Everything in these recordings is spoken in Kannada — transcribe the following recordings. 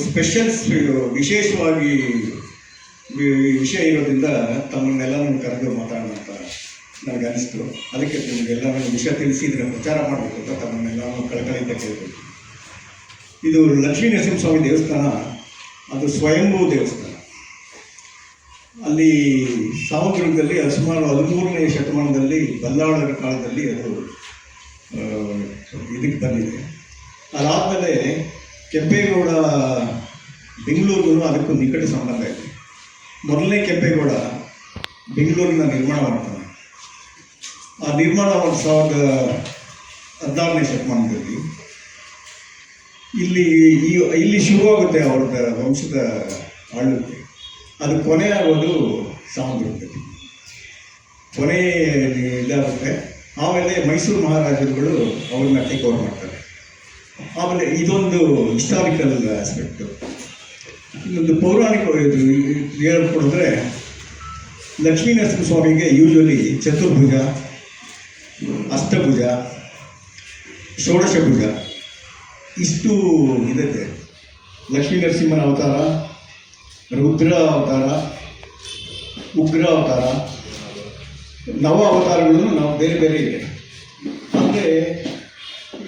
ಸ್ಪೆಷಲ್ ವಿಶೇಷವಾಗಿ ವಿಷಯ ಇರೋದ್ರಿಂದ ತಮ್ಮನ್ನೆಲ್ಲ ಕರೆದು ಮಾತಾಡೋಣ ಅಂತ ನನಗನ್ನಿಸ್ತು. ಅದಕ್ಕೆ ನಿಮಗೆಲ್ಲ ವಿಷಯ ತಿಳಿಸಿ ಇದನ್ನು ಪ್ರಚಾರ ಮಾಡಬೇಕು ಅಂತ ತಮ್ಮನ್ನೆಲ್ಲ ಕಳಕಳಿಯಿಂದ ಕೇಳಬೇಕು. ಇದು ಲಕ್ಷ್ಮೀ ನರಸಿಂಹಸ್ವಾಮಿ ದೇವಸ್ಥಾನ, ಅದು ಸ್ವಯಂಭೂ ದೇವಸ್ಥಾನ. ಅಲ್ಲಿ ಸಾಮುದ್ರದಲ್ಲಿ ಸುಮಾರು 13ನೇ ಶತಮಾನದಲ್ಲಿ ಬಲ್ಲಾಳರ ಕಾಲದಲ್ಲಿ ಅದು ಇದಕ್ಕೆ ಬಂದಿದೆ. ಅದಾದಮೇಲೆ ಕೆಂಪೇಗೌಡ ಬೆಂಗಳೂರಿಗೂ ಅದಕ್ಕೂ ನಿಕಟ ಸಂಬಂಧ ಇದೆ. ಮೊದಲನೇ ಕೆಂಪೇಗೌಡ ಬೆಂಗಳೂರಿನ ನಿರ್ಮಾಣ ಮಾಡ್ತಾನೆ. ಆ ನಿರ್ಮಾಣ 16ನೇ ಶತಮಾನದಲ್ಲಿ ಇಲ್ಲಿ ಶುರುವಾಗುತ್ತೆ ಅವ್ರದ್ದು ವಂಶದ ಆಳ್ವಿಕೆ. ಅದು ಕೊನೆ ಆಗೋದು ಸಾಮುದ್ರದಲ್ಲಿ, ಕೊನೆ ಇದಾಗುತ್ತೆ. ಆಮೇಲೆ ಮೈಸೂರು ಮಹಾರಾಜರುಗಳು ಅವ್ರನ್ನ ಟೇಕ್ ಓವರ್ ಮಾಡ್ತಾರೆ. ಆಮೇಲೆ ಇದೊಂದು ಹಿಸ್ಟಾರಿಕಲ್ ಆಸ್ಪೆಕ್ಟು. ಇನ್ನೊಂದು ಪೌರಾಣಿಕ ಹೇಳ್ಕೊಡಿದ್ರೆ, ಲಕ್ಷ್ಮೀ ನರಸಿಂಹಸ್ವಾಮಿಗೆ ಯೂಶ್ವಲಿ ಚತುರ್ಭುಜ, ಅಷ್ಟಭುಜ, ಷೋಡಶಭುಜ ಇಷ್ಟು ಇದಕ್ಕೆ. ಲಕ್ಷ್ಮೀ ನರಸಿಂಹನ ಅವತಾರ, ರುದ್ರ ಅವತಾರ, ಉಗ್ರ ಅವತಾರ, ನವ ಅವತಾರಗಳನ್ನು ನಾವು ಬೇರೆ ಬೇರೆ ಇದೆ. ಅಂದರೆ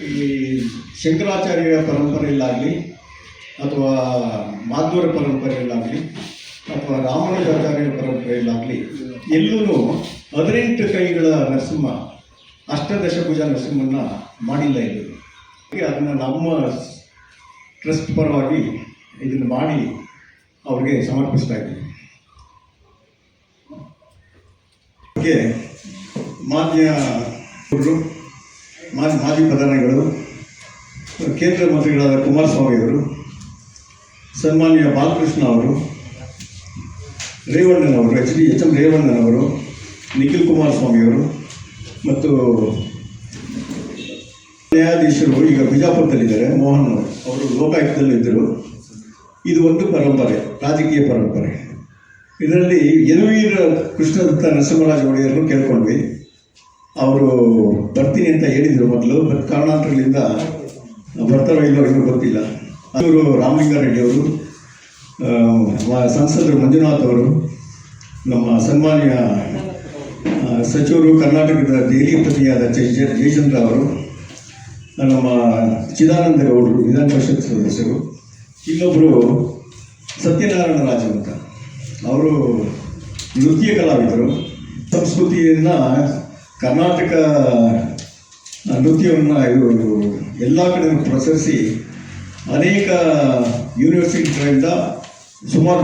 ಈ ಶಂಕರಾಚಾರ್ಯರ ಪರಂಪರೆಯಲ್ಲಾಗಲಿ ಅಥವಾ ಮಾಧ್ವರ ಪರಂಪರೆಯಲ್ಲಾಗಲಿ ಅಥವಾ ರಾಮಾನುಜಾಚಾರ್ಯರ ಪರಂಪರೆಯಲ್ಲಾಗಲಿ ಎಲ್ಲೂ 18 ಕೈಗಳ ನರಸಿಂಹ, ಅಷ್ಟದಶಭುಜ ನರಸಿಂಹನ ಮಾಡಿಲ್ಲ. ಇದು ಅದನ್ನು ನಮ್ಮ ಟ್ರಸ್ಟ್ ಪರವಾಗಿ ಇದನ್ನು ಮಾಡಿ ಅವ್ರಿಗೆ ಸಮರ್ಪಿಸ್ತಾ ಇದ್ದೀವಿ. ಮಾಜಿ ಪ್ರಧಾನಿಗಳು, ಕೇಂದ್ರ ಮಂತ್ರಿಗಳಾದ ಕುಮಾರಸ್ವಾಮಿಯವರು, ಸನ್ಮಾನ್ಯ ಬಾಲಕೃಷ್ಣ ಅವರು, ರೇವಣ್ಣನವರು, ಎಚ್ ಎಂ ರೇವಣ್ಣನವರು, ನಿಖಿಲ್ ಕುಮಾರಸ್ವಾಮಿಯವರು ಮತ್ತು ನ್ಯಾಯಾಧೀಶರು ಈಗ ಬಿಜಾಪುರದಲ್ಲಿದ್ದಾರೆ, ಮೋಹನ್ ಅವರು ಲೋಕಾಯುಕ್ತದಲ್ಲಿದ್ದರು. ಇದು ಒಂದು ಪರಂಪರೆ, ರಾಜಕೀಯ ಪರಂಪರೆ. ಇದರಲ್ಲಿ ಯದುವೀರ ಕೃಷ್ಣದತ್ತ ನರಸಿಂಹರಾಜ ಒಡೆಯರನ್ನು ಕೇಳ್ಕೊಂಡ್ವಿ. ಅವರು ಬರ್ತೀನಿ ಅಂತ ಹೇಳಿದರು ಮೊದಲು, ಬಟ್ ಕಾರಣಾಂತರಗಳಿಂದ ಬರ್ತಾರೋ ಇಲ್ಲೋ ಇನ್ನೂ ಗೊತ್ತಿಲ್ಲ. ಅವರು ರಾಮಲಿಂಗಾರೆಡ್ಡಿಯವರು, ಸಂಸದರು ಮಂಜುನಾಥ್ ಅವರು, ನಮ್ಮ ಸನ್ಮಾನ್ಯ ಸಚಿವರು, ಕರ್ನಾಟಕದ ದೆಹಲಿ ಪ್ರತಿಯಾದ ಜಯಚಂದ್ರ ಅವರು, ನಮ್ಮ ಚಿದಾನಂದ ಗೌಡರು, ವಿಧಾನ ಪರಿಷತ್ ಸದಸ್ಯರು, ಇನ್ನೊಬ್ಬರು ಸತ್ಯನಾರಾಯಣ ರಾಜ ಅಂತ, ಅವರು ನೃತ್ಯ ಕಲಾವಿದರು. ಸಂಸ್ಕೃತಿಯನ್ನು, ಕರ್ನಾಟಕ ನೃತ್ಯವನ್ನು ಇವರು ಎಲ್ಲ ಕಡೆ ಪ್ರಸರಿಸಿ ಅನೇಕ ಯೂನಿವರ್ಸಿಟಿಗಳಿಂದ ಸುಮಾರು